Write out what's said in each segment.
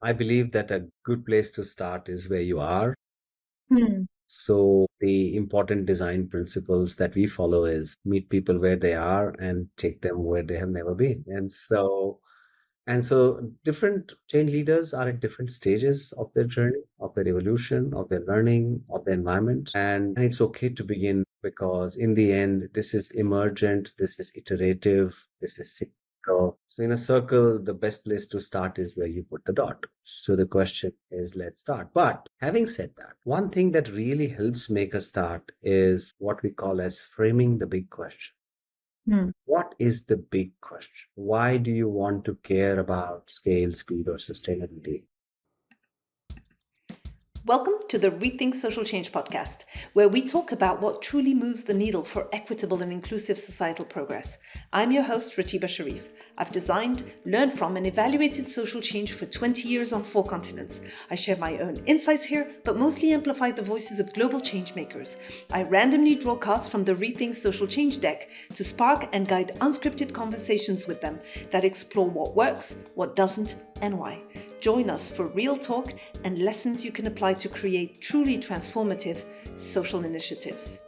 I believe that a good place to start is where you are. Hmm. So the important design principles that we follow is meet people where they are and take them where they have never been. And so different change leaders are at different stages of their journey, of their evolution, of their learning, of their environment. And it's okay to begin because in the end, this is emergent, this is iterative, this is cyclical. So in a circle, the best place to start is where you put the dot. So the question is, let's start. But having said that, one thing that really helps make a start is what we call as framing the big question. Hmm. What is the big question? Why do you want to care about scale, speed, or sustainability? Welcome to the Rethink Social Change Podcast, where we talk about what truly moves the needle for equitable and inclusive societal progress. I'm your host, Ratiba Sharif. I've designed, learned from, and evaluated social change for 20 years on 4 continents. I share my own insights here, but mostly amplify the voices of global changemakers. I randomly draw cards from the Rethink Social Change deck to spark and guide unscripted conversations with them that explore what works, what doesn't, and why. Join us for real talk and lessons you can apply to create truly transformative social initiatives.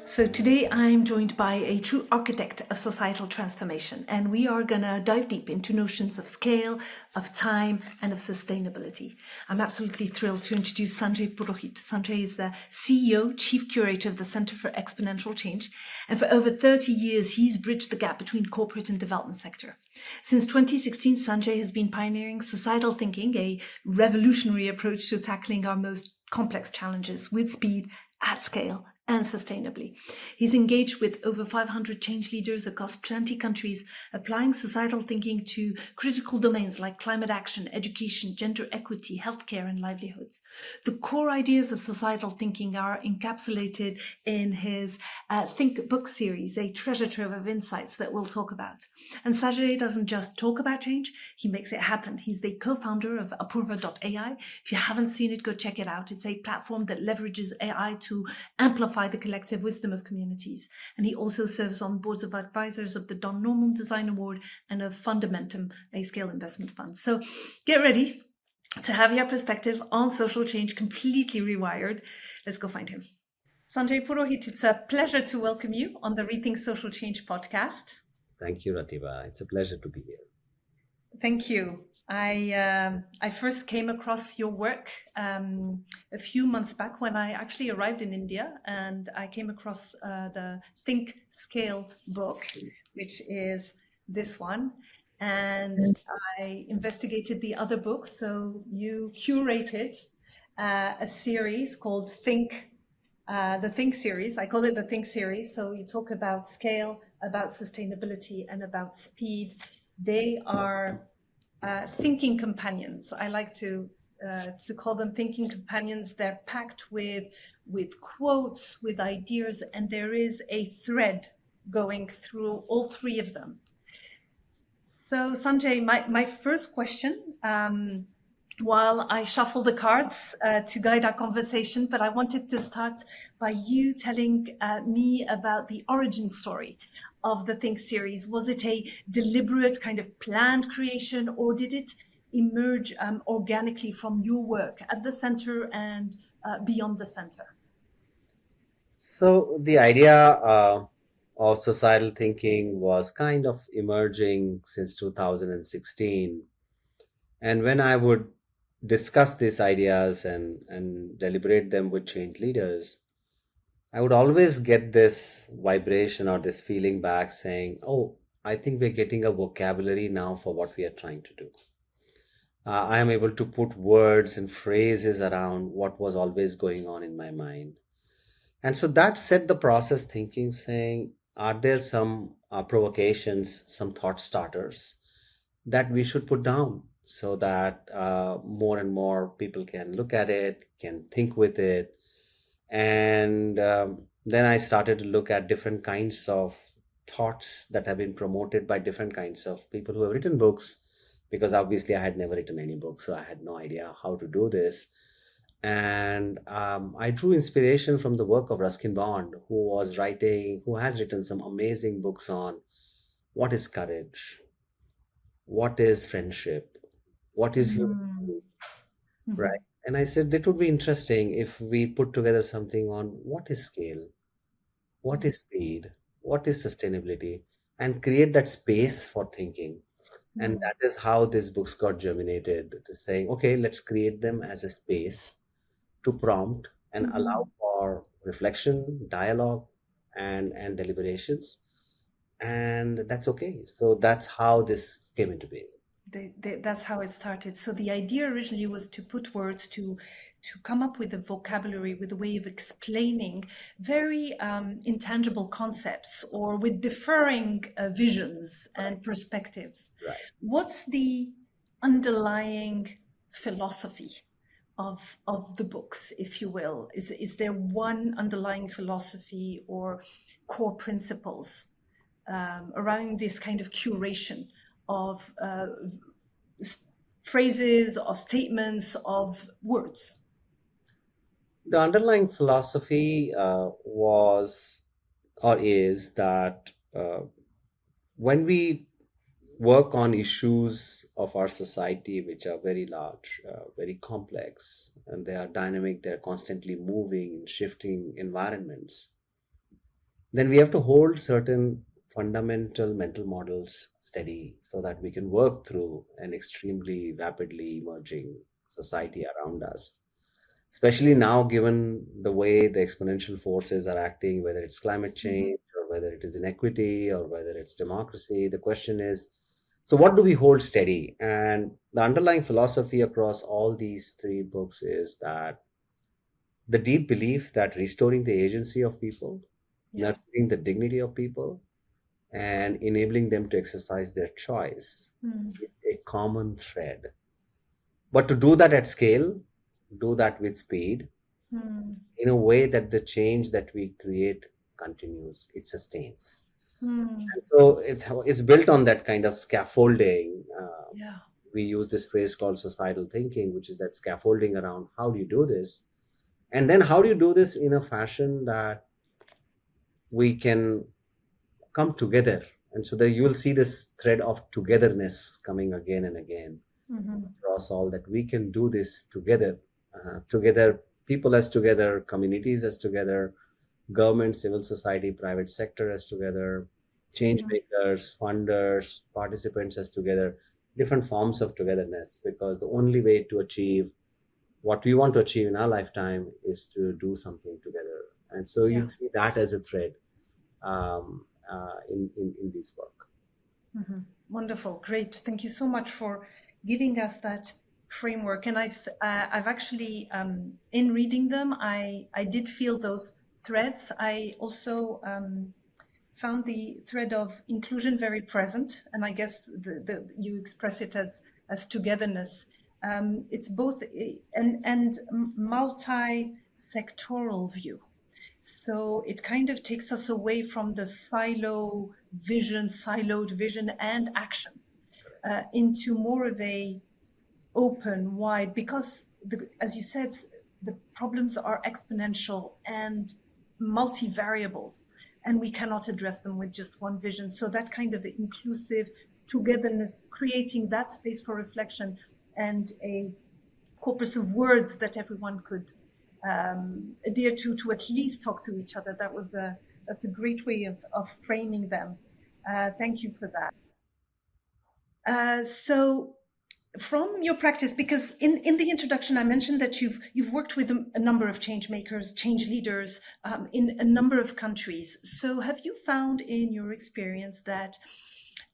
So today I'm joined by a true architect of societal transformation, and we are going to dive deep into notions of scale, of time, and of sustainability. I'm absolutely thrilled to introduce Sanjay Purohit. Sanjay is the CEO, Chief Curator of the Center for Exponential Change, and for over 30 years he's bridged the gap between corporate and development sector. Since 2016, Sanjay has been pioneering societal thinking, a revolutionary approach to tackling our most complex challenges with speed, at scale, and sustainably. He's engaged with over 500 change leaders across 20 countries, applying societal thinking to critical domains like climate action, education, gender equity, healthcare, and livelihoods. The core ideas of societal thinking are encapsulated in his Think book series, a treasure trove of insights that we'll talk about. And Sanjay doesn't just talk about change, he makes it happen. He's the co-founder of Apurva.ai. If you haven't seen it, go check it out. It's a platform that leverages AI to amplify the collective wisdom of communities. And he also serves on boards of advisors of the Don Norman Design Award and of Fundamentum, a scale investment fund. So get ready to have your perspective on social change completely rewired. Let's go find him. Sanjay Purohit, it's a pleasure to welcome you on the Rethink Social Change podcast. Thank you, Ratiba. It's a pleasure to be here. Thank you. I first came across your work a few months back when I actually arrived in India, and I came across the Think Scale book, which is this one. And I investigated the other books. So you curated a series called the Think series. I call it the Think series. So you talk about scale, about sustainability, and about speed. They are thinking companions. I like to call them thinking companions. They're packed with quotes, with ideas, and there is a thread going through all three of them. So, Sanjay, my first question, while I shuffle the cards to guide our conversation, but I wanted to start by you telling me about the origin story of the Think series. Was it a deliberate kind of planned creation, or did it emerge organically from your work at the center and beyond the center? So, the idea of societal thinking was kind of emerging since 2016. And when I would discuss these ideas and deliberate them with change leaders, I would always get this vibration or this feeling back saying, oh, I think we're getting a vocabulary now for what we are trying to do. I am able to put words and phrases around what was always going on in my mind. And so that set the process thinking, saying, are there some provocations, some thought starters that we should put down so that more and more people can look at it, can think with it, and then I started to look at different kinds of thoughts that have been promoted by different kinds of people who have written books, because obviously I had never written any books, so I had no idea how to do this. And I drew inspiration from the work of Ruskin Bond, who has written some amazing books on what is courage, what is friendship, What is human Mm. being, right? Mhm. And I said that would be interesting if we put together something on what is scale, what is speed, what is sustainability, and create that space for thinking. And Mm. that is how these books got germinated, to saying, okay, let's create them as a space to prompt and allow Mhm. for reflection, dialogue, and deliberations. And that's okay. So that's how this came into being. That's how it started. So the idea originally was to put words to come up with a vocabulary, with a way of explaining very intangible concepts, or with differing visions Right, and perspectives. right. What's the underlying philosophy of the books, if you will? Is there one underlying philosophy or core principles around this kind of curation of phrases, of statements, of words? The underlying philosophy was or is that when we work on issues of our society, which are very large, very complex, and they are dynamic, they're constantly moving in shifting environments, then we have to hold certain fundamental mental models steady so that we can work through an extremely rapidly emerging society around us. Especially now, given the way the exponential forces are acting, whether it's climate Mhm. change or whether it is inequity or whether it's democracy, the question is, so what do we hold steady? And the underlying philosophy across all these three books is that the deep belief that restoring the agency of people, Yeah. nurturing the dignity of people, and enabling them to exercise their choice Mm. is a common thread. But to do that at scale, do that with speed, Mm. in a way that the change that we create continues, it sustains. Mm. And so it's built on that kind of scaffolding. Yeah. We use this phrase called societal thinking, which is that scaffolding around how do you do this? And then how do you do this in a fashion that we can come together? And so there you will see this thread of togetherness coming again and again Mhm. across all, that we can do this together, together, people as together, communities as together, government, civil society, private sector as together, change Mhm. makers, funders, participants as together, different forms of togetherness, because the only way to achieve what we want to achieve in our lifetime is to do something together. And so Yeah. you'll see that as a thread in this work. Mhm. Wonderful. Great. Thank you so much for giving us that framework. And I've actually in reading them, I did feel those threads. I also found the thread of inclusion very present, and I guess you express it as togetherness. It's both and multi-sectoral view. So it kind of takes us away from the siloed vision and action into more of a open, wide, because as you said, the problems are exponential and multi-variables, and we cannot address them with just one vision. So that kind of inclusive togetherness, creating that space for reflection and a corpus of words that everyone could adhere to at least talk to each other. That's a great way of framing them. Thank you for that. So from your practice, because in the introduction I mentioned that you've worked with a number of change makers, change leaders in a number of countries. So have you found in your experience that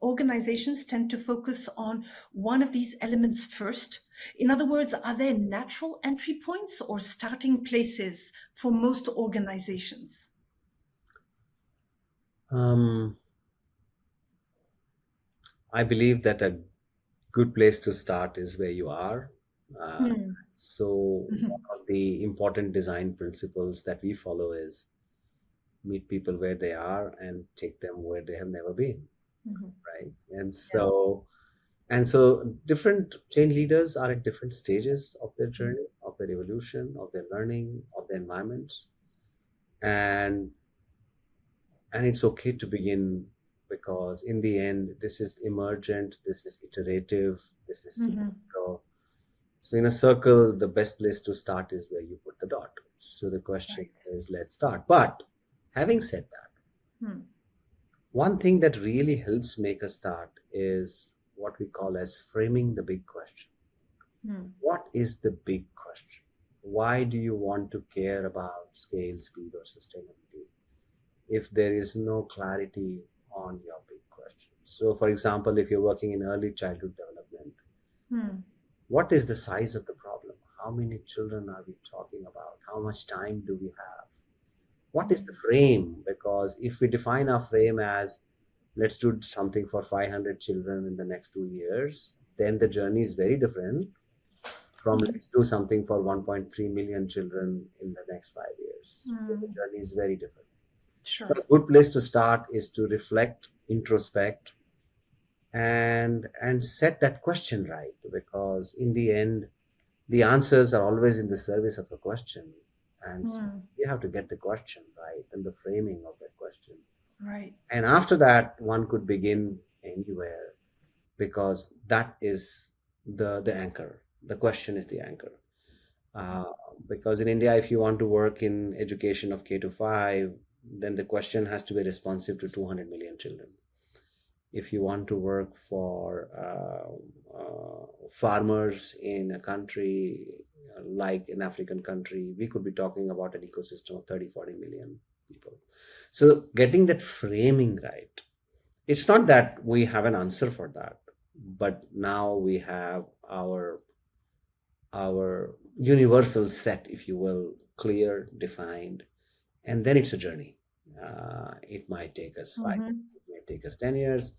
organizations tend to focus on one of these elements first? In other words, are there natural entry points or starting places for most organizations? Um, I believe that a good place to start is where you are. Uh, Hmm. so, one of the important design principles that we follow is meet people where they are and take them where they have never been, Mhm. right? And Yeah. different change leaders are at different stages of their journey, of their evolution, of their learning, of their environments, and and it's okay to begin because in the end, this is emergent, this is iterative, this is cyclical. So in a circle, the best place to start is where you put the dot. So the question Right. is, let's start. But having said that, Hmm. one thing that really helps make a start is what we call as framing the big question. Hmm. What is the big question? Why do you want to care about scale, speed, or sustainability if there is no clarity on your big question? So, for example, if you're working in early childhood development, Hmm. what is the size of the problem? How many children are we talking about? How much time do we have? What is the Hmm. frame? Because if we define our frame as let's do something for 500 children in the next 2 years, then the journey is very different from Hmm. let's do something for 1.3 million children in the next 5 years. So the Hmm. journey is very different. So Sure. a good place to start is to reflect, introspect, and set that question right, because in the end the answers are always in the service of a question, and so Hmm. you have to get the question right and the framing of that question, Right. and after that one could begin anywhere, because that is the anchor. The question is the anchor. uh, because in India, if you want to work in education of K to 5, then the question has to be responsive to 200 million children. If you want to work for farmers in a country like an African country, we could be talking about an ecosystem of 30, 40 million people. So getting that framing right, it's not that we have an answer for that, but now we have our universal set, if you will, clear, defined, and then it's a journey. It might take us 5 years, Hmm. it might take us 10 years. Hmm.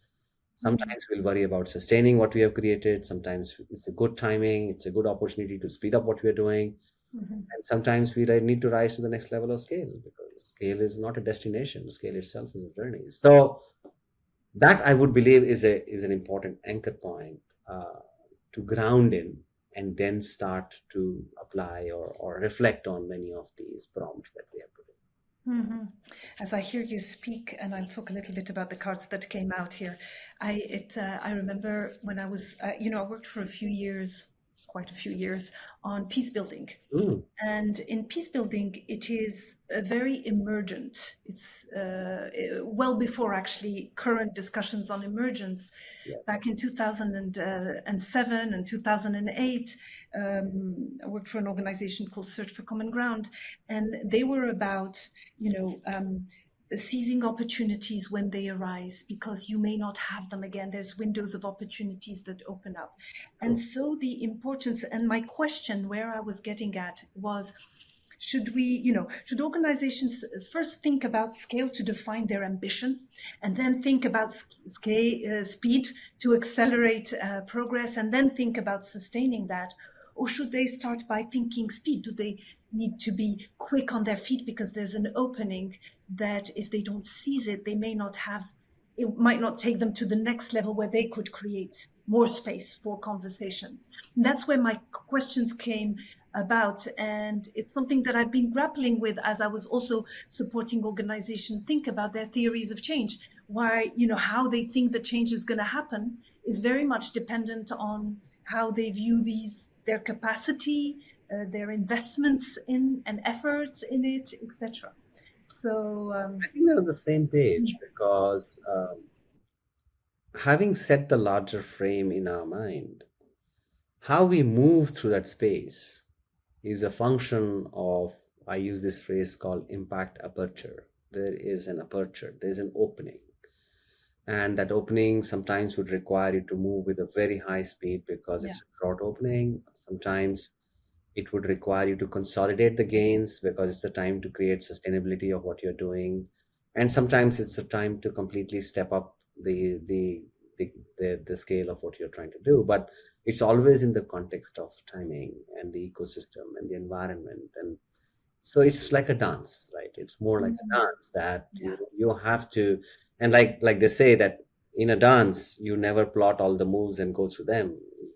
Sometimes we'll worry about sustaining what we have created. Sometimes it's a good timing, it's a good opportunity to speed up what we are doing. Hmm. And sometimes we need to rise to the next level of scale, because scale is not a destination, scale itself is a journey. So that I would believe is an important anchor point to ground in, and then start to apply or reflect on many of these prompts that we have put Hmm. As I hear you speak, and I'll talk a little bit about the cards that came out here. I remember when I was I worked for a few years, quite a few years, on peace building. in. And in peace building, it is very emergent. It's well before actually current discussions on emergence. Yeah. Back in 2007 and 2008, I worked for an organization called Search for Common Ground, and they were about, you know, seizing opportunities when they arise because you may not have them again. There's windows of opportunities that open up. And True. so the importance, and my question where I was getting at was, should organizations first think about scale to define their ambition, and then think about scale, speed to accelerate progress, and then think about sustaining that? Or should they start by thinking speed? Do they need to be quick on their feet because there's an opening that if they don't seize it, they may not have, it might not take them to the next level where they could create more space for conversations. And that's where my questions came about. And it's something that I've been grappling with as I was also supporting organizations think about their theories of change. Why, how they think the change is going to happen is very much dependent on how they view their capacity, their investments in and efforts in it, etc. So, I think we're on the same page, because having set the larger frame in our mind, how we move through that space is a function of, I use this phrase called impact aperture. There is an aperture, there's an opening. And that opening sometimes would require you to move with a very high speed because yeah. it's a short opening. Sometimes it would require you to consolidate the gains because it's the time to create sustainability of what you're doing. And sometimes it's a time to completely step up the scale of what you're trying to do. But it's always in the context of timing and the ecosystem and the environment. And so it's like a dance, right? It's more like a Mhm. dance that you Yeah. you have to, and like they say that in a dance you never plot all the moves and go through them.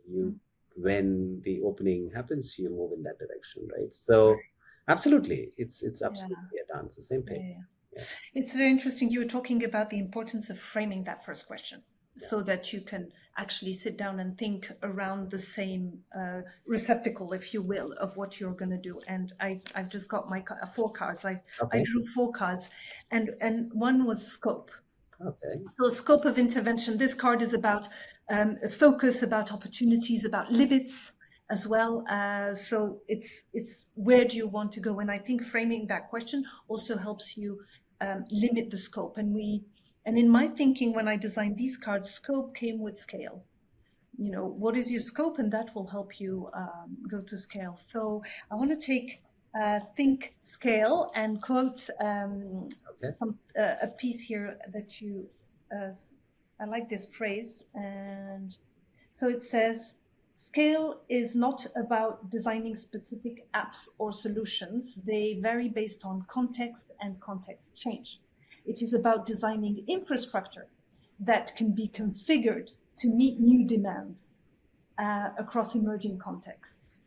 You, Mm. when the opening happens, you move in that direction, right? So absolutely, it's Yeah. absolutely a dance, the same Yeah. page. Yeah. Yeah. It's very interesting. You were talking about the importance of framing that first question Yeah. so that you can actually sit down and think around the same receptacle, if you will, of what you're going to do. And I've just got my four cards. I Okay. drew four cards, and one was scope. Okay. So, scope of intervention. This card is about focus, about opportunities, about limits as well. So, it's where do you want to go? And I think framing that question also helps you limit the scope. And in my thinking, when I designed these cards, scope came with scale. You know, what is your scope, and that will help you go to scale. So I want to take think scale and quote Okay. a piece here that you uh, I like this phrase. And so it says, scale is not about designing specific apps or solutions. They vary based on context and context change. It is about designing infrastructure that can be configured to meet new demands across emerging contexts.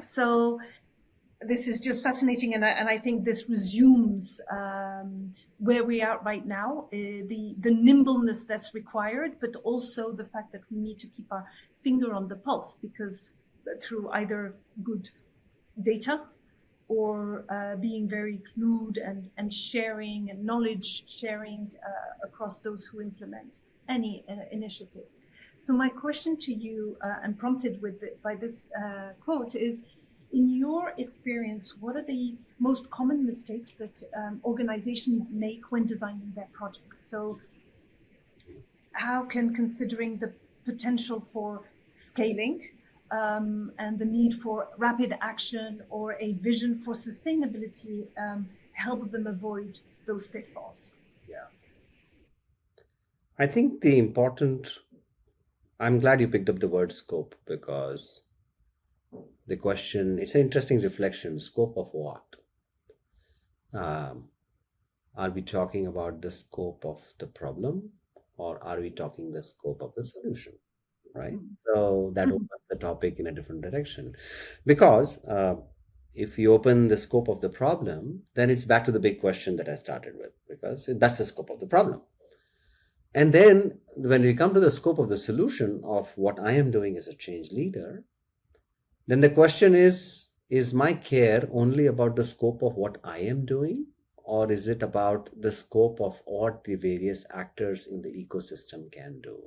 So this is just fascinating, and I think this resumes where we are right now, the nimbleness that's required, but also the fact that we need to keep our finger on the pulse, because through either good data or being very clued and sharing and knowledge sharing across those who implement any initiative. So my question to you, and prompted by this quote, is: in your experience, what are the most common mistakes that organizations make when designing their projects? So, how can considering the potential for scaling and the need for rapid action or a vision for sustainability help them avoid those pitfalls? Yeah. I think the important, I'm glad you picked up the word scope because the question, it's an interesting reflection. Scope of what? Um, are we talking about the scope of the problem or are we talking the scope of the solution? Right. So that Mhm. opens the topic in a different direction. Because if you open the scope of the problem, then it's back to the big question that I started with, because that's the scope of the problem. And then when we come to the scope of the solution of what I am doing as a change leader, then the question is my care only about the scope of what I am doing? Or is it about the scope of what the various actors in the ecosystem can do?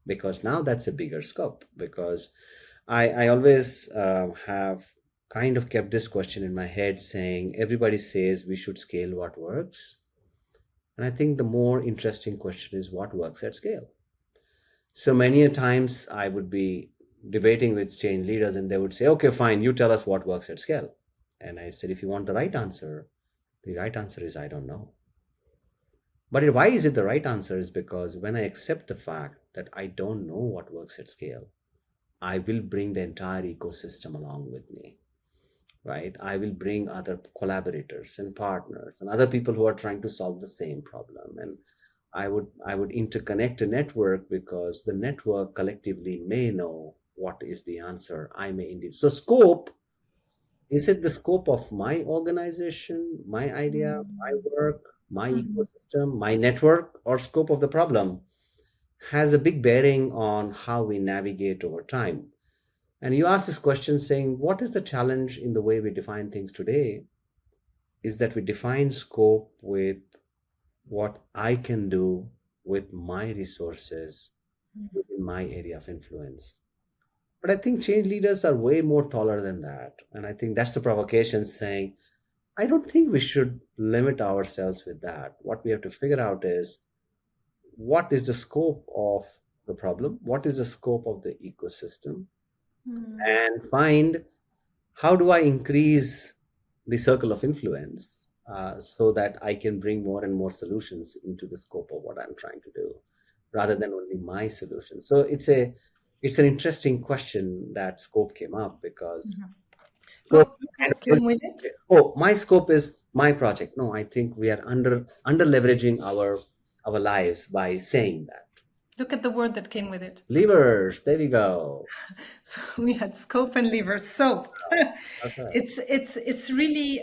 Because now that's a bigger scope. Because I always have kind of kept this question in my head saying, everybody says we should scale what works. And I think the more interesting question is what works at scale. So many a times I would be debating with change leaders and they would say, okay, fine, you tell us what works at scale. And I said, if you want the right answer is I don't know. But why is it the right answer is because when I accept the fact that I don't know what works at scale, I will bring the entire ecosystem along with me, right? I will bring other collaborators and partners and other people who are trying to solve the same problem. And I would interconnect a network because the network collectively may know what is the answer. I may indeed. So scope, is it the scope of my organization, my idea, my work, my Mhm. ecosystem, my network, or scope of the problem has a big bearing on how we navigate over time. And you ask this question saying, what is the challenge in the way we define things today? Is that we define scope with what I can do with my resources within my area of influence. But I think change leaders are way more taller than that. And I think that's the provocation saying, I don't think we should limit ourselves with that. What we have to figure out is what is the scope of the problem? What is the scope of the ecosystem? Mhm. And find how do I increase the circle of influence so that I can bring more and more solutions into the scope of what I'm trying to do, rather than only my solution. So it's an interesting question that scope came up because Mhm. scope kind What of came with it? oh, my scope is my project. No, I think we are under leveraging our lives by saying that. Look at the word that came with it. Levers, there we go. So we had scope and levers. So That's right. it's really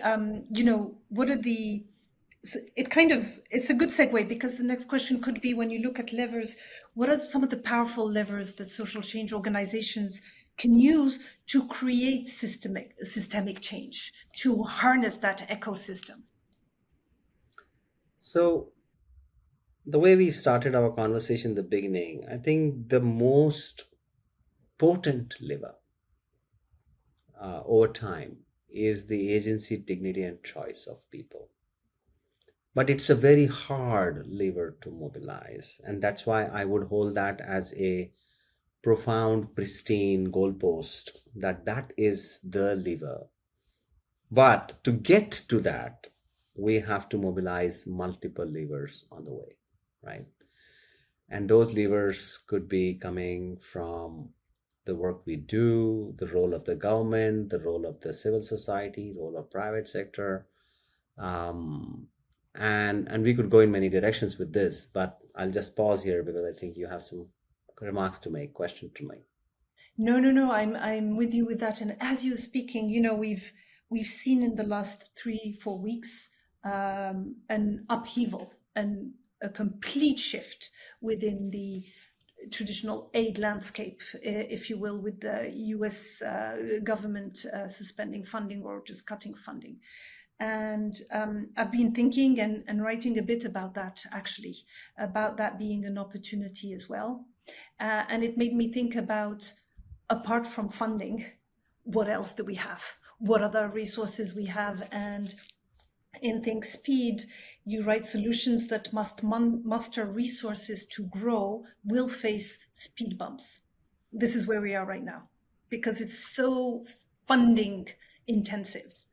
what are the So it's a good segue because the next question could be, when you look at levers, what are some of the powerful levers that social change organizations can use to create systemic change, to harness that ecosystem? So, the way we started our conversation in the beginning, I think the most potent lever over time is the agency, dignity, and choice of people. But it's a very hard lever to mobilize. And that's why I would hold that as a profound, pristine goalpost, that is the lever. But to get to that, we have to mobilize multiple levers on the way, right? And those levers could be coming from the work we do, the role of the government, the role of the civil society, role of private sector, um, and we could go in many directions with this. But I'll just pause here because I think you have some remarks to make, question to make. No, no, no. I'm with you with that. And as you're speaking, we've seen in the last 3, 4 weeks an upheaval and a complete shift within the traditional aid landscape, if you will, with the U.S. Government suspending funding or just cutting funding. And I've been thinking and writing a bit about that, actually, about that being an opportunity as well. And it made me think about, apart from funding, what else do we have? What other resources we have? And in Think Speed, you write solutions that must muster resources to grow will face speed bumps. This is where we are right now because it's so funding intensive.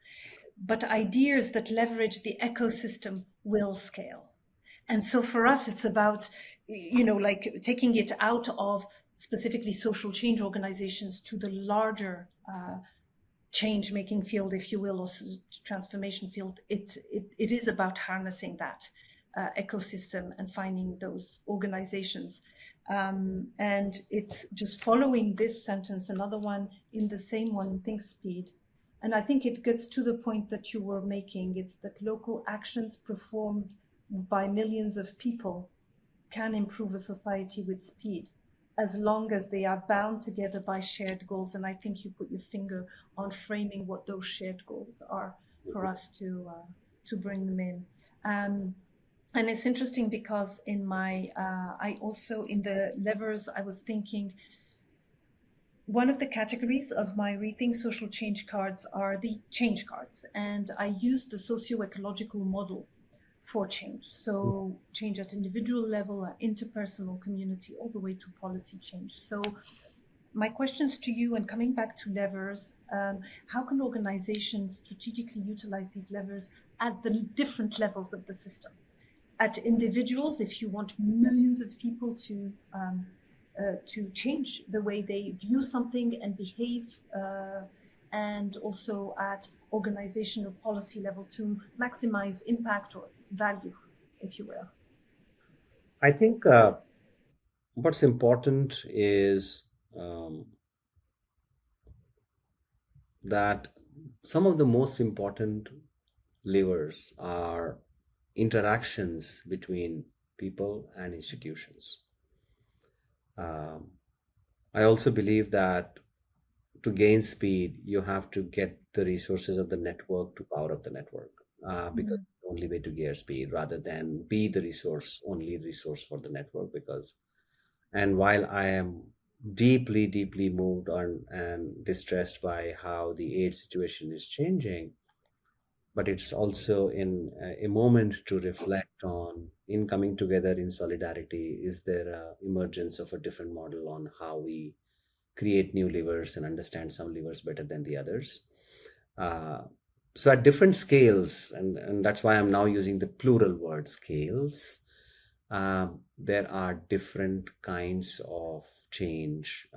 But ideas that leverage the ecosystem will scale. And so for us, it's about, like taking it out of specifically social change organizations to the larger change making field, if you will, or transformation field. It is about harnessing that ecosystem and finding those organizations. And it's just following this sentence, another one in the same one, Think Speed. And I think it gets to the point that you were making. It's that local actions performed by millions of people can improve a society with speed, as long as they are bound together by shared goals. And I think you put your finger on framing what those shared goals are for us to bring them in. And it's interesting because I also, in the levers, I was thinking, one of the categories of my Rethink Social Change cards are the change cards. And I use the socio-ecological model for change. So change at individual level, at interpersonal, community, all the way to policy change. So my questions to you, and coming back to levers, how can organizations strategically utilize these levers at the different levels of the system? At individuals, if you want millions of people to change the way they view something and behave, and also at organizational policy level to maximize impact or value, if you will. I think what's important is that some of the most important levers are interactions between people and institutions. Um, I also believe that to gain speed, you have to get the resources of the network to power up the network, because it's the only way to get speed rather than be the resource, only resource for the network. Because, and while I am deeply, deeply moved on and distressed by how the aid situation is changing, but it's also in a moment to reflect on, in coming together in solidarity, is there a emergence of a different model on how we create new levers and understand some levers better than the others. uh, so at different scales, and that's why I'm now using the plural word, scales, there are different kinds of change,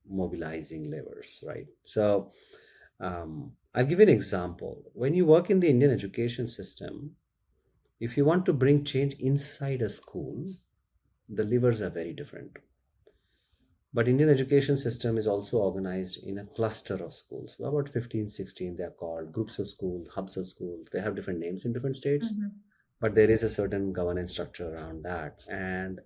mobilizing levers, right? So I'll give you an example. When you work in the Indian education system, if you want to bring change inside a school, the levers are very different. But Indian education system is also organized in a cluster of schools. Well, about 15, 16, they are called groups of schools, hubs of schools. They have different names in different states, Mhm. but there is a certain governance structure around that. And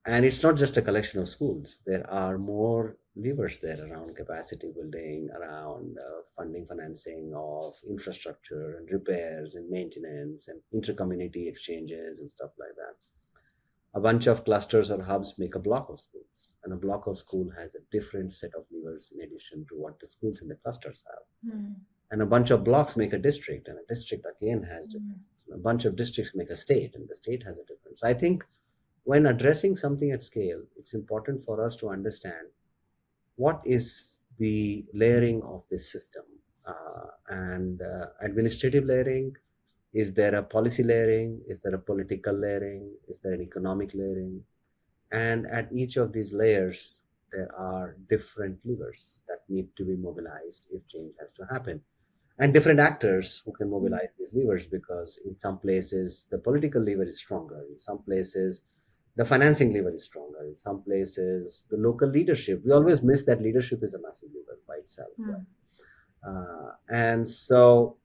it's not just a collection of schools. There are more levers there around capacity building, around funding, financing of infrastructure and repairs and maintenance and inter-community exchanges and stuff like that. A bunch of clusters or hubs make a block of schools, and a block of school has a different set of levers in addition to what the schools in the clusters have. Mm. And a bunch of blocks make a district, and a district again has Mm. different. A bunch of districts make a state, and the state has a difference. So I think when addressing something at scale, it's important for us to understand what is the layering of this system, and administrative layering. Is there a policy layering? Is there a political layering? Is there an economic layering? And at each of these layers, there are different levers that need to be mobilized if change has to happen, and different actors who can Mm. mobilize these levers, because in some places the political lever is stronger, in some places the financing lever is stronger, in some places the local leadership, we always miss that leadership is a massive lever by itself, Mm. right? And so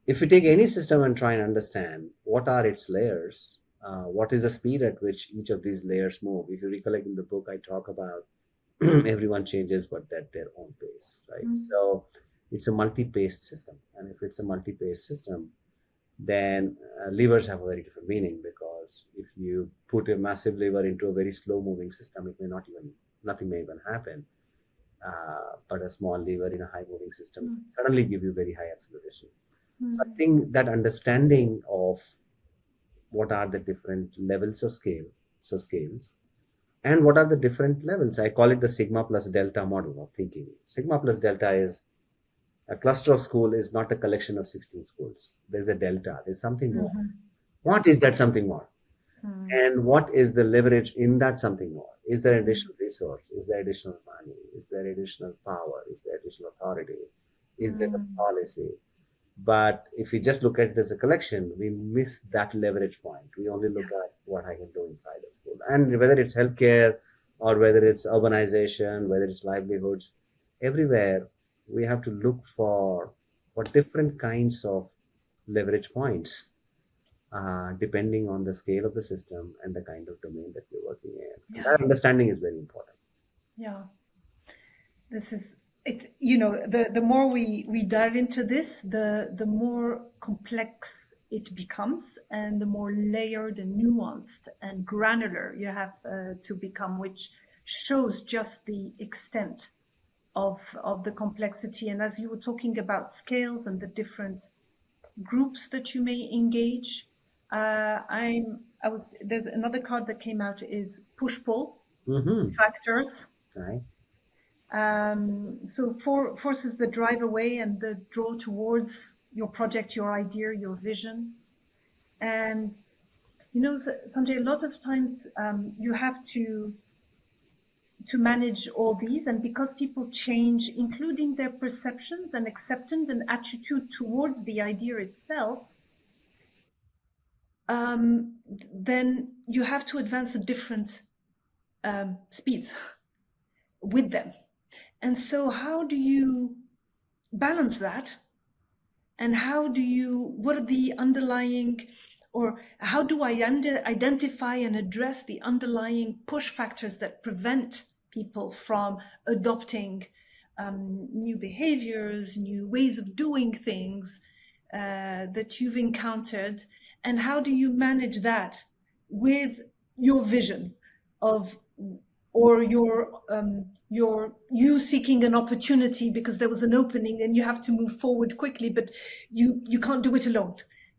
if we take any system and try and understand what are its layers, what is the speed at which each of these layers move. If you recollect in the book, I talk about everyone changes, but at their own pace, right? Mm. So it's a multi-paced system, and if it's a multi-paced system, then levers have a very different meaning, because if you put a massive lever into a very slow-moving system, it may not even nothing may even happen. But a small lever in a high-moving system Mm. suddenly give you very high acceleration. So I Mm. think that understanding of what are the different levels of scale, so scales, and what are the different levels. I call it the sigma plus delta model of thinking. Sigma plus delta is a cluster of school is not a collection of 16 schools. There's a delta, there's something more. Mhm. What is that something more? Mm. And what is the leverage in that something more? Is there Mm. additional resource? Is there additional money? Is there additional power? Is there additional authority? Is there a Mm. policy? But if we just look at it as a collection, we miss that leverage point. We only look at what I can do inside a school. And whether it's healthcare or whether it's urbanization, whether it's livelihoods, everywhere we have to look for different kinds of leverage points, depending on the scale of the system and the kind of domain that you're working in. And Yeah. that understanding is very important. Yeah. This is it. You know, the more we dive into this, the more complex it becomes, and the more layered and nuanced and granular you have to become, which shows just the extent of the complexity. And as you were talking about scales and the different groups that you may engage, I was there's another card that came out is push pull Mm-hmm. factors. Right. So forces the drive away and the draw towards your project, your idea, your vision. And you know, Sanjay, a lot of times you have to manage all these, and because people change, including their perceptions and acceptance and attitude towards the idea itself, then you have to advance at different speeds with them. And so, how do you balance that? And how do you, what are the underlying, or how do I identify and address the underlying push factors that prevent people from adopting new behaviors, new ways of doing things that you've encountered? And how do you manage that with your vision of, or your you seeking an opportunity because there was an opening and you have to move forward quickly, but you can't do it alone,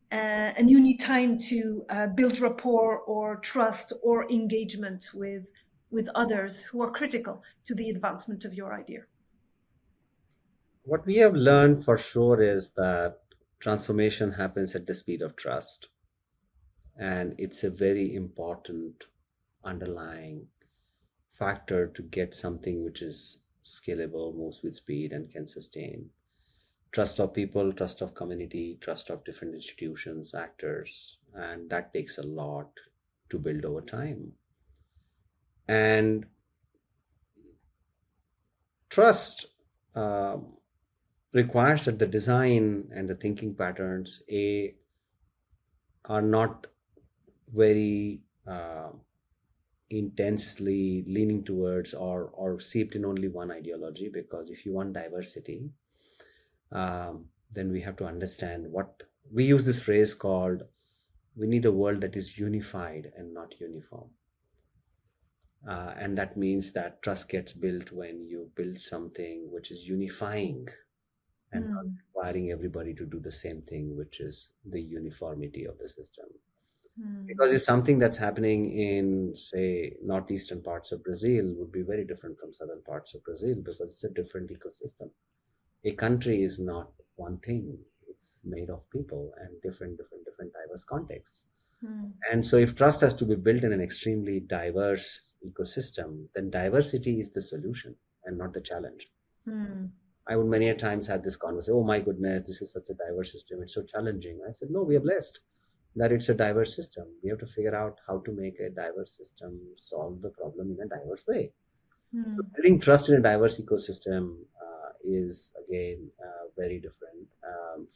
and you need time to build rapport or trust or engagement with others who are critical to the advancement of your idea. What we have learned for sure is that transformation happens at the speed of trust. And it's a very important underlying factor to get something which is scalable, moves with speed, and can sustain. Trust of people, trust of community, trust of different institutions, actors, and that takes a lot to build over time. And trust um, requires that the design and the thinking patterns are not very intensely leaning towards or seeped in only one ideology, because if you want diversity, then we have to understand what we use this phrase called, we need a world that is unified and not uniform. And that means that trust gets built when you build something which is unifying and not Mm. requiring everybody to do the same thing, which is the uniformity of the system. Mm. Because if something that's happening in, say, northeastern parts of Brazil would be very different from southern parts of Brazil, because it's a different ecosystem. A country is not one thing; it's made of people and different diverse contexts. Mm. And so, if trust has to be built in an extremely diverse ecosystem, then diversity is the solution and not the challenge. Mm. I would many a times have this conversation, oh my goodness, this is such a diverse system, it's so challenging. I said, no, we are blessed that it's a diverse system. We have to figure out how to make a diverse system solve the problem in a diverse way. So Mm. building trust in a diverse ecosystem is again very different.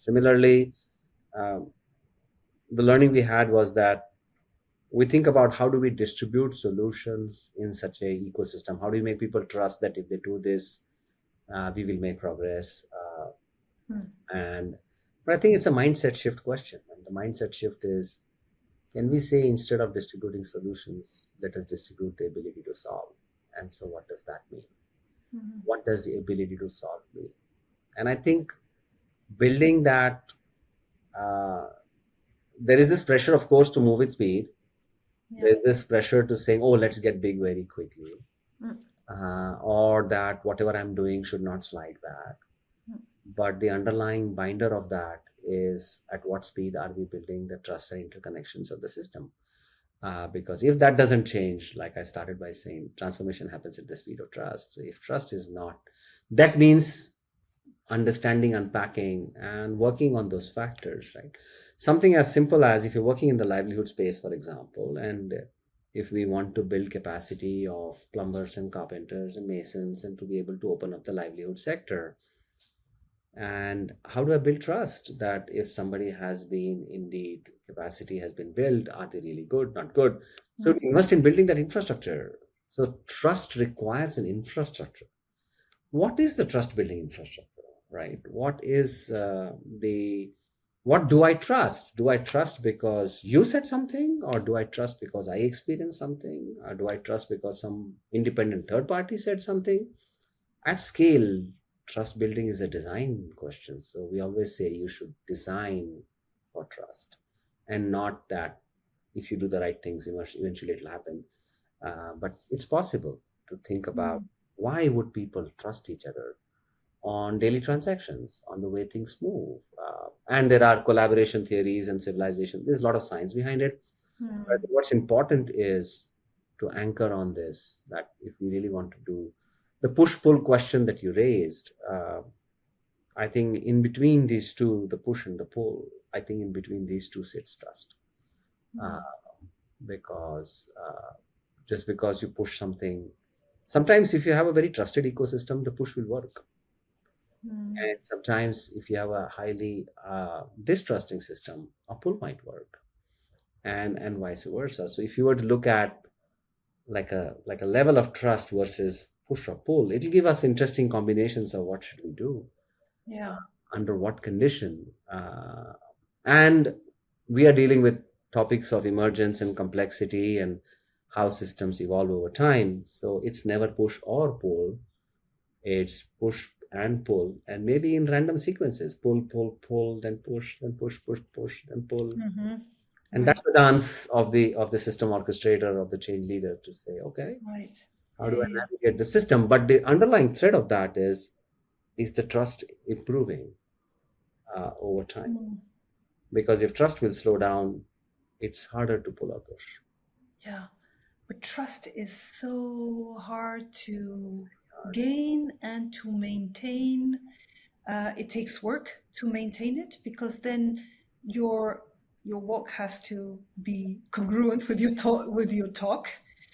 Similarly, um, the learning we had was that we think about how do we distribute solutions in such a ecosystem. How do we make people trust that if they do this, we will make progress? Mm. And but I think it's a mindset shift question. And the mindset shift is, can we say instead of distributing solutions, let us distribute the ability to solve? And so, what does that mean? Mm. What does the ability to solve mean? And I think building that, uh, there is this pressure, of course, to move with speed. Yeah. There's this pressure to say, oh, let's get big very quickly, Mm. or that whatever I'm doing should not slide back. Mm. But the underlying binder of that is, at what speed are we building the trust and interconnections of the system? Because if that doesn't change, like I started by saying, transformation happens at the speed of trust. So if trust is not, that means understanding, unpacking, and working on those factors, right? Something as simple as, if you're working in the livelihood space, for example, and if we want to build capacity of plumbers and carpenters and masons and to be able to open up the livelihood sector, and how do I build trust that if somebody has been, indeed capacity has been built, are they really good, not good? So Mm. invest in building that infrastructure. So trust requires an infrastructure. What is the trust building infrastructure, right? What do I trust? Do I trust because you said something, or do I trust because I experienced something, or do I trust because some independent third party said something? At scale, trust building is a design question. So we always say you should design for trust, and not that if you do the right things, eventually it'll happen. But it's possible to think about, Mm. why would people trust each other on daily transactions, on the way things move? And there are collaboration theories and civilization. There's a lot of science behind it. But I Mm. think what's important is to anchor on this, that if we really want to do the push pull question that you raised, I think in between these two, the push and the pull, I think in between these two sits trust. Uh, Mm. because just because you push something, sometimes if you have a very trusted ecosystem, the push will work. Mm. And sometimes if you have a highly distrusting system, a pull might work, and vice versa. So if you were to look at like a level of trust versus push or pull, it'll give us interesting combinations of what should we do, Yeah. under what condition. And we are dealing with topics of emergence and complexity and how systems evolve over time. So it's never push or pull, it's push and pull, and maybe in random sequences: pull, pull, pull, then push, then push, push, push, then pull. Mm-hmm. And Right. that's the dance of the system orchestrator, of the change leader, to say, okay, Right. how Yeah. do I Yeah. navigate the system? But the underlying thread of that is the trust improving over time? Mm. Because if trust will slow down, it's harder to pull or push. Yeah. But trust is so hard to Hard. gain and to maintain. It takes work to maintain it, because then your your walk has to be congruent with your talk.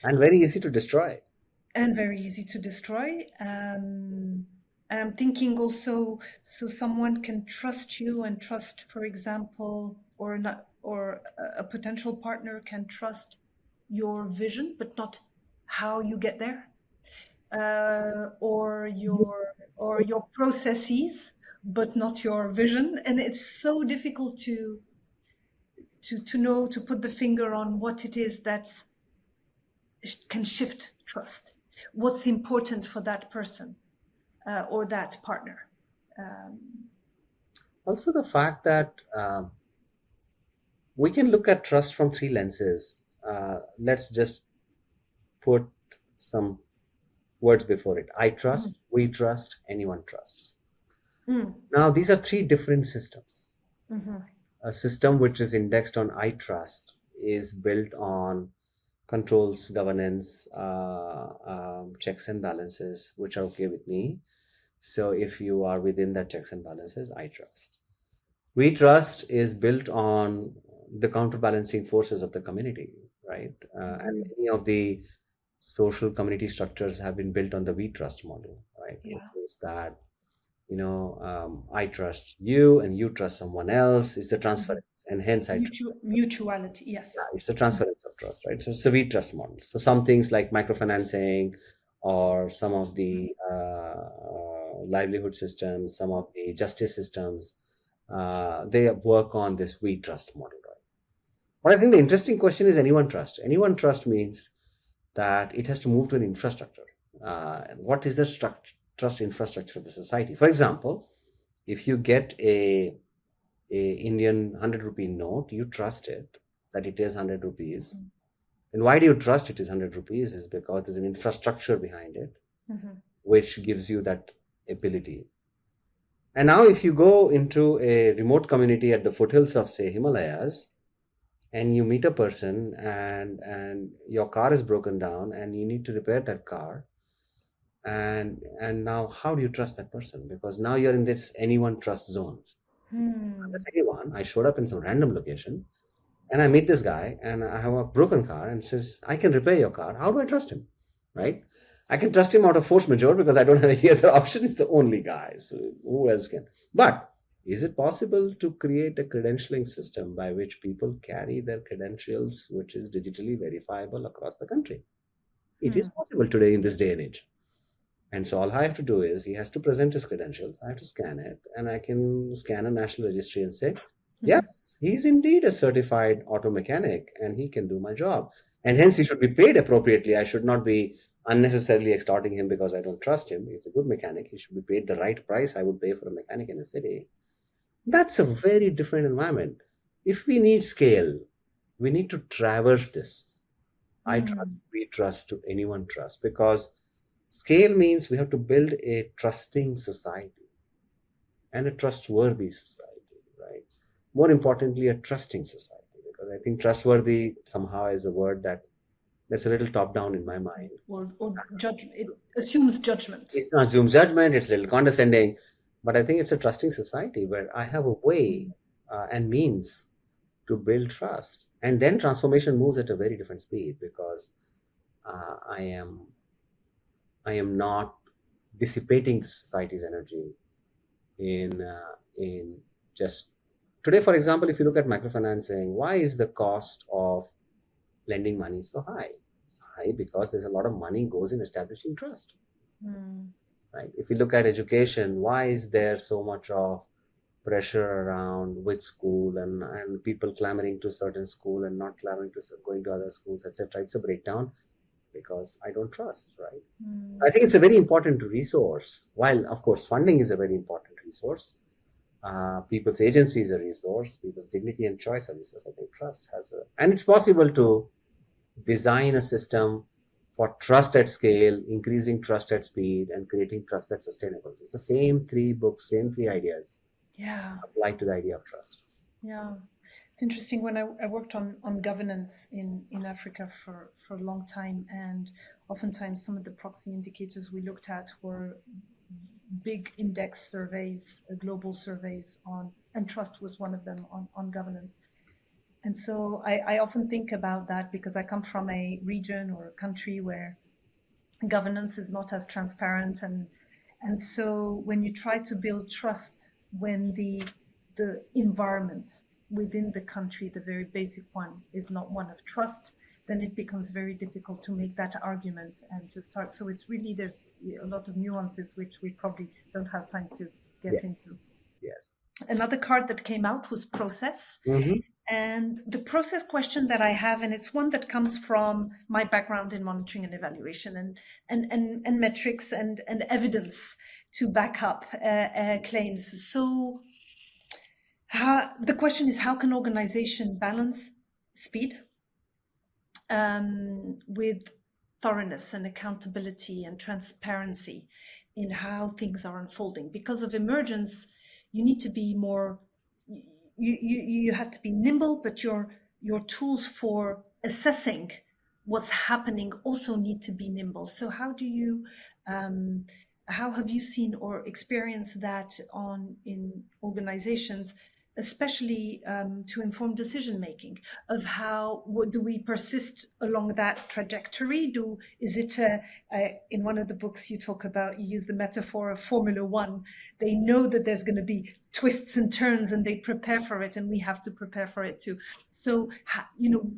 And very easy to destroy. and very easy to destroy. And I'm thinking also, so someone can trust you and trust, for example, or not, or a potential partner can trust your vision, but not how you get there, or your processes, but not your vision. And it's so difficult to know, to put the finger on what it is that can shift trust, what's important for that person, or that partner. Also, the fact that we can look at trust from three lenses. Let's just put some words before it. I Mhm. trust, we trust, anyone trusts. Mm. Now, these are three different systems. Mhm. A system which is indexed on I trust is built on controls, governance, checks and balances, which are okay with me. So if you are within that checks and balances, I trust. We trust is built on the counterbalancing forces of the community, right? And Mhm. many of the social community structures have been built on the we trust model, right? Which Yeah. is that, I trust you and you trust someone else is the Mhm. transference, and hence I trust. Mutuality, Yeah, yes. it's a transference of trust, right? So it's a we trust model. So some things like microfinancing or some of the livelihood systems, some of the justice systems, they work on this we trust model, right? But I think the interesting question is anyone trust. Anyone trust means that it has to move to an infrastructure. What is the trust infrastructure of the society? For example, if you get a Indian 100 rupee note, you trust it that it is 100 rupees. And why do you trust it is 100 rupees? Is because there's an infrastructure behind it, Mhm. which gives you that ability. And now, if you go into a remote community at the foothills of, say, Himalayas, and you meet a person and your car is broken down and you need to repair that car, and now how do you trust that person? Because now you're in this anyone trust zone. Hmm. That's anyone. I showed up in some random location and I meet this guy and I have a broken car and says, I can repair your car. How do I trust him? Right? I can trust him out of force majeure because I don't have any other option. It's the only guy. So who else can? But is it possible to create a credentialing system by which people carry their credentials, which is digitally verifiable across the country? It Hmm. is possible today in this day and age. And so all I have to do is he has to present his credentials. I have to scan it, and I can scan a national registry and say, Mhm. yes, he's indeed a certified auto mechanic and he can do my job. And hence he should be paid appropriately. I should not be unnecessarily extorting him because I don't trust him. He's a good mechanic. He should be paid the right price I would pay for a mechanic in a city. That's a very different environment. If we need scale, we need to traverse this. I trust, Hmm. we trust to anyone trust because scale means we have to build a trusting society and a trustworthy society, right? More importantly, a trusting society, because I think trustworthy somehow is a word that's a little top down in my mind. Or judge, it assumes judgment. It assumes judgment, it's a little condescending, but I think it's a trusting society where I have a way and means to build trust. And then transformation moves at a very different speed because uh, I am I am not dissipating the society's energy in just today. For example, if you look at microfinancing, why is the cost of lending money so high? It's high because there's a lot of money goes in establishing trust, Hmm. right? If you look at education, why is there so much of pressure around which school and people clamoring to certain school and not clamoring to going to other schools, etc.? It's a breakdown because I don't trust, right? I Hmm. think it's a very important resource. While, of course, funding is a very important resource, people's agency is a resource, people's dignity and choice are a resource. I think trust has a, and it's possible to design a system for trust at scale, increasing trust at speed, and creating trust that's sustainable. It's the same three books, same three ideas Yeah. applied to the idea of trust. Yeah, it's interesting. When I worked on governance in Africa for a long time, and oftentimes some of the proxy indicators we looked at were big index surveys, global surveys on, and trust was one of them on governance. And so I often think about that because I come from a region or a country where governance is not as transparent, and so when you try to build trust, when the environment within the country, the very basic one, is not one of trust, then it becomes very difficult to make that argument and to start. So it's really, there's a lot of nuances which we probably don't have time to Yeah. get into. Yes. Another card that came out was process. Mm-hmm. And the process question that I have, and it's one that comes from my background in monitoring and evaluation and metrics and evidence to back up claims. So the question is, how can organization balance speed with thoroughness and accountability and transparency in how things are unfolding? Because of emergence, you need to be more, you have to be nimble, but your tools for assessing what's happening also need to be nimble. So how have you seen or experienced that in organizations, especially to inform decision making, of how, what do we persist along that trajectory? Is it in one of the books you talk about, you use the metaphor of Formula One. They know that there's going to be twists and turns and they prepare for it, and we have to prepare for it too. So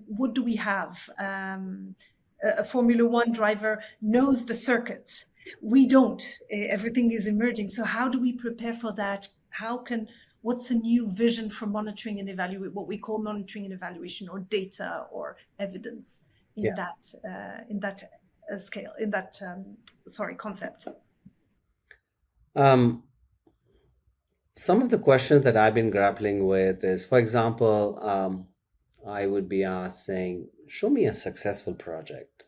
what do we have? A Formula One driver knows the circuits. We don't. Everything is emerging. So how do we prepare for that? What's a new vision for monitoring and evaluate, what we call monitoring and evaluation, or data or evidence in Yeah. that scale, in that concept? Some of the questions that I've been grappling with is, for example, I would be asked saying, show me a successful project.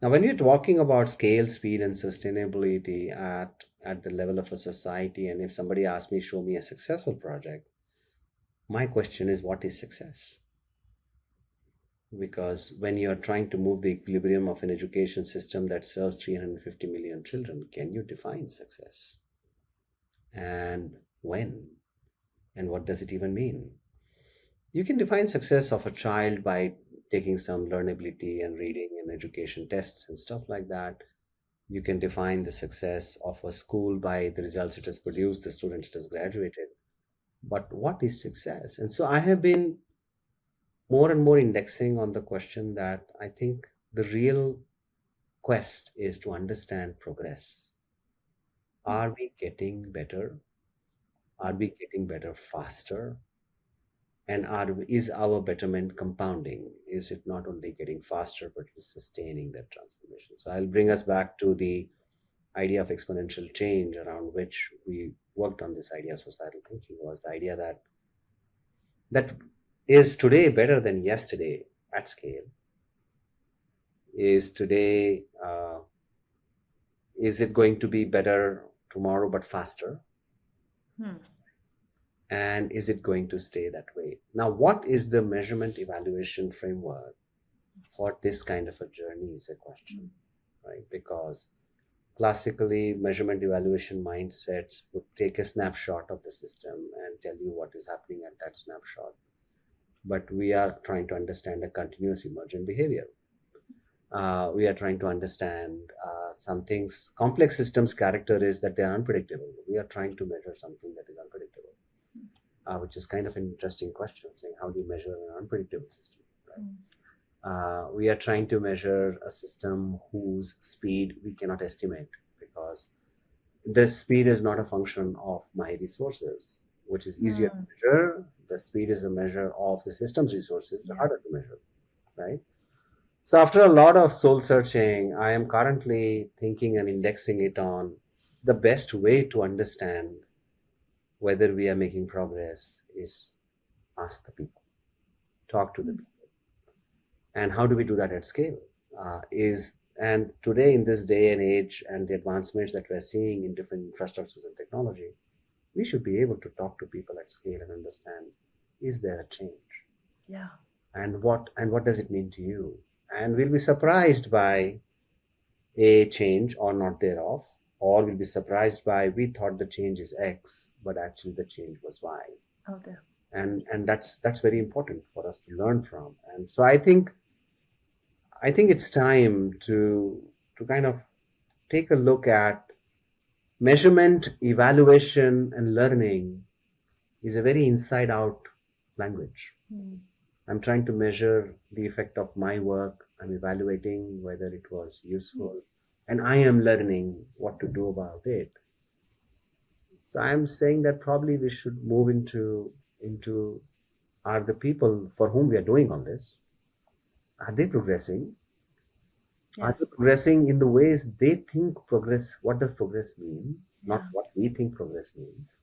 Now, when you're talking about scale, speed, and sustainability at the level of a society, and if somebody asks me, show me a successful project, my question is, what is success? Because when you're trying to move the equilibrium of an education system that serves 350 million children, can you define success? And when? And what does it even mean? You can define success of a child by taking some learnability and reading and education tests and stuff like that. You can define the success of a school by the results it has produced, the student it has graduated. But what is success? And so I have been more and more indexing on the question that I think the real quest is to understand progress. Are we getting better? Are we getting better faster? And is our betterment compounding? Is it not only getting faster, but is sustaining that transformation? So I'll bring us back to the idea of exponential change, around which we worked on this idea of societal thinking, was the idea that is today better than yesterday at scale. Is today, is it going to be better tomorrow but faster? And is it going to stay that way? Now, what is the measurement evaluation framework for this kind of a journey is a question, right? Because classically, measurement evaluation mindsets would take a snapshot of the system and tell you what is happening at that snapshot. But we are trying to understand a continuous emergent behavior. We are trying to understand some things. Complex systems' character is that they are unpredictable. We are trying to measure something that is unpredictable, which is kind of an interesting question, saying how do you measure an unpredictable system, right? We are trying to measure a system whose speed we cannot estimate, because the speed is not a function of my resources, which is easier to measure. The speed is a measure of the system's resources, harder to measure, right? So after a lot of soul searching, I am currently thinking and indexing it on the best way to understand whether we are making progress is ask the people, talk to the people. And how do we do that at scale? And today, in this day and age, and the advancements that we're seeing in different infrastructures and technology, we should be able to talk to people at scale and understand, is there a change? Yeah. And what does it mean to you? And we'll be surprised by a change or not thereof, or we'll be surprised by, we thought the change is X, but actually the change was Y. Out there. And that's very important for us to learn from. And so I think it's time to to kind of take a look at measurement, evaluation, and learning is a very inside out language. Mm. I'm trying to measure the effect of my work. I'm evaluating whether it was useful, and I am learning what to do about it. So I'm saying that probably we should move into are the people for whom we are doing all this, are they progressing? Are they Yes. progressing in the ways they think progress? What does progress mean? Not Yeah. what we think progress means.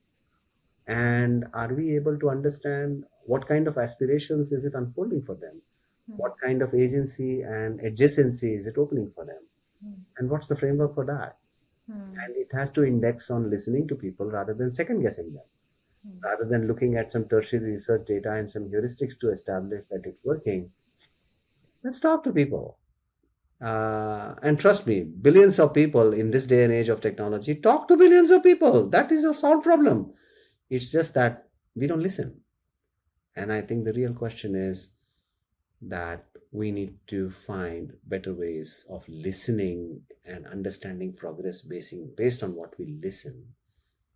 And are we able to understand what kind of aspirations is it unfolding for them? Mm. What kind of agency and adjacency is it opening for them? Mm. And what's the framework for that? Mm. And it has to index on listening to people rather than second guessing them, Mm. rather than looking at some tertiary research data and some heuristics to establish that it's working. Let's talk to people. And trust me, billions of people in this day and age of technology talk to billions of people. That is a solved problem. It's just that we don't listen. And I think the real question is that we need to find better ways of listening and understanding progress based on what we listen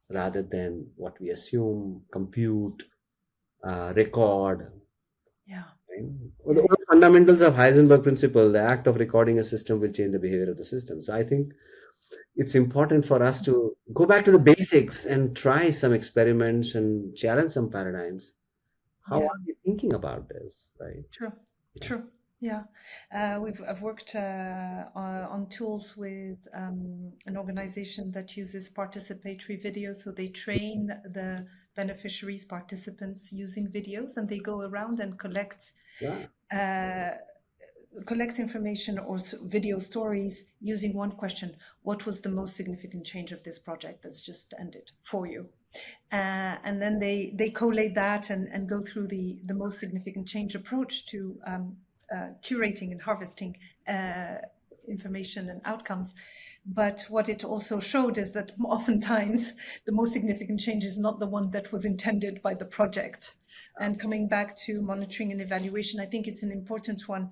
rather than what we assume, compute, record. Yeah. Right? Well, Yeah. the old fundamentals of Heisenberg principle, the act of recording a system will change the behavior of the system. So I think it's important for us to go back to the basics and try some experiments and challenge some paradigms. How Yeah. are we thinking about this, right? True. Yeah. True. Yeah. I've worked on tools with an organization that uses participatory videos. So they train the beneficiaries, participants using videos, and they go around and Yeah. uh, collect information or video stories using one question: what was the most significant change of this project that's just ended for you? And then they collate that and go through the most significant change approach to curating and harvesting information and outcomes. But what it also showed is that oftentimes the most significant change is not the one that was intended by the project. And coming back to monitoring and evaluation, I think it's an important one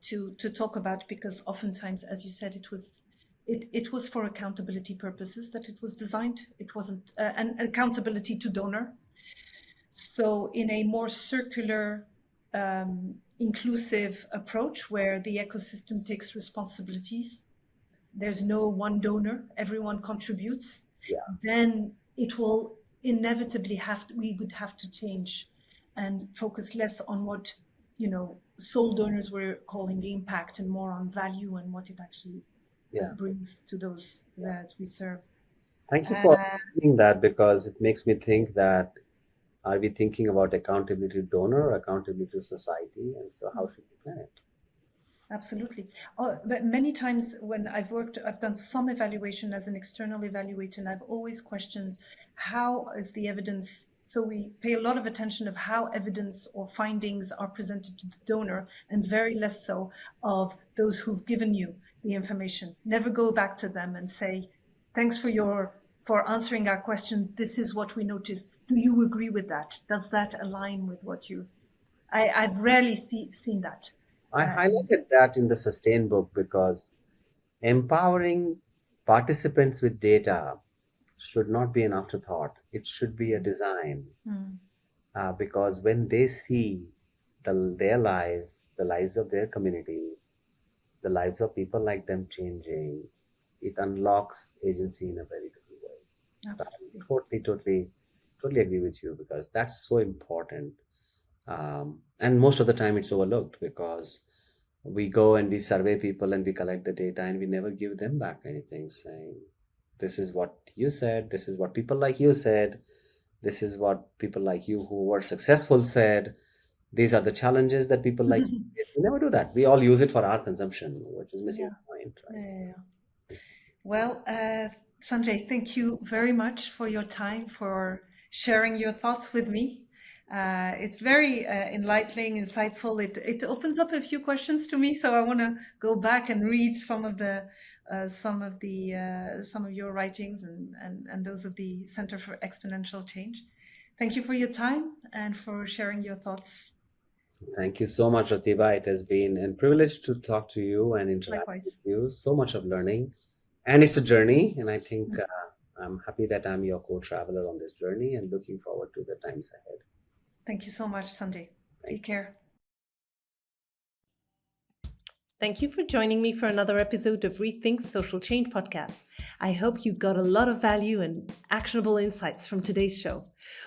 to talk about, because oftentimes, as you said, it was for accountability purposes that it was designed. It wasn't an accountability to donor. So in a more circular, inclusive approach where the ecosystem takes responsibilities, there's no one donor, everyone contributes, Yeah. then it will inevitably we would have to change and focus less on what, sole donors were calling impact, and more on value and what it actually Yeah. brings to those Yeah. that we serve. Thank you for Uh, saying that because it makes me think that are we thinking about accountability to donor, accountability to society, and so how should we plan it? Absolutely. Oh, but many times when I've done some evaluation as an external evaluator, and I've always questioned how is the evidence. So we pay a lot of attention of how evidence or findings are presented to the donor, and very less so of those who've given you the information. Never go back to them and say, "Thanks for answering our question. This is what we noticed. Do you agree with that? Does that align with what you?" I've rarely seen that. I In highlighted that in the sustain book because empowering participants with data should not be an afterthought. It should be a design Mm. because when they see their lives, the lives of their communities, the lives of people like them changing, it unlocks agency in a very different way. So I Absolutely. totally agree with you because that's so important. And most of the time it's overlooked because we go and we survey people and we collect the data and we never give them back anything saying, this is what you said, this is what people like you said, this is what people like you who were successful said, these are the challenges that people like you face. We never do that. We all use it for our consumption, which is missing Yeah. the point, Yeah, right? yeah, yeah. Well, Sanjay, thank you very much for your time, for sharing your thoughts with me. It's very enlightening, insightful. It opens up a few questions to me, so I want to go back and read some of your writings and those of the Center for Exponential Change. Thank you for your time and for sharing your thoughts. Thank you so much, Ratiba. It has been a privilege to talk to you and interact with Likewise. you. So much of learning. And it's a journey. And I think Mm. I'm happy that I'm your co traveler on this journey and looking forward to the times ahead. Thank you so much, Sanjay. Thank Take care. Thank you for joining me for another episode of Rethink Social Change Podcast. I hope you got a lot of value and actionable insights from today's show.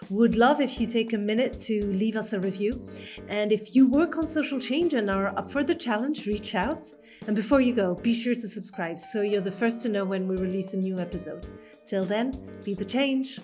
Would love if you take a minute to leave us a review. And if you work on social change and are up for the challenge, reach out. And before you go, be sure to subscribe so you're the first to know when we release a new episode. Till then, be the change.